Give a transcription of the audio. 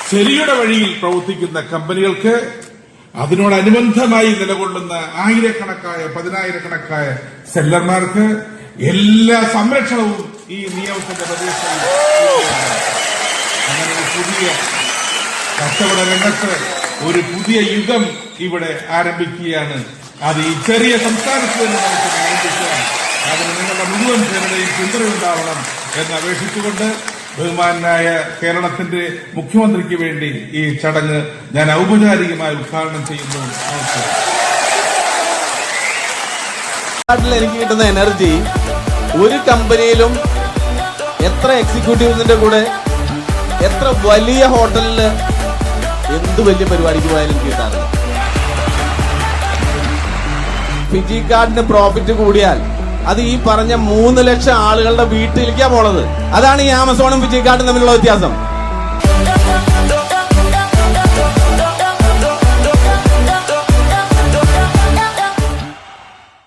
ശരിയുടെ വഴിയിൽ പ്രവർത്തിക്കുന്ന കമ്പനികൾക്ക് അതിനോടനുബന്ധമായി നിലകൊള്ളുന്ന ആയിരക്കണക്കായ പതിനായിരക്കണക്കായ സെല്ലർമാർക്ക് എല്ലാ സംരക്ഷണവും ഈ നിയമത്തിന്റെ പ്രദേശത്തിൽ അങ്ങനെ പുതിയ കച്ചവട രംഗത്ത് ഒരു പുതിയ യുഗം ഇവിടെ ആരംഭിക്കുകയാണ്. അത് ഈ ചെറിയ സംസ്ഥാനത്ത് തന്നെ നമുക്ക് ആരംഭിക്കാം. അതിന് നിങ്ങളുടെ മുഴുവൻ പേരുടെയും പിന്തുണയുണ്ടാവണം എന്ന് അപേക്ഷിച്ചുകൊണ്ട് ബഹുമാനായ കേരളത്തിന്റെ മുഖ്യമന്ത്രിക്ക് വേണ്ടി ഈ ചടങ്ങ് ഞാൻ ഔപചാരികമായി ഉദ്ഘാടനം ചെയ്യുന്നു. എനിക്ക് കിട്ടുന്ന എനർജി ഒരു കമ്പനിയിലും എത്ര എക്സിക്യൂട്ടീവ്സിന്റെ കൂടെ എത്ര വലിയ ഹോട്ടലില് എന്ത് വലിയ പരിപാടിക്ക് പോയാലും എനിക്ക് കിട്ടാറില്ല. ഫിജി കാർഡിന് പ്രോഫിറ്റ് കൂടിയാൽ അത് ഈ പറഞ്ഞ 3 ലക്ഷം ആളുകളുടെ വീട്ടിലേക്കാ പോണത്. അതാണ് ഈ ആമസോണും ഫിജി കാർഡും തമ്മിലുള്ള വ്യത്യാസം.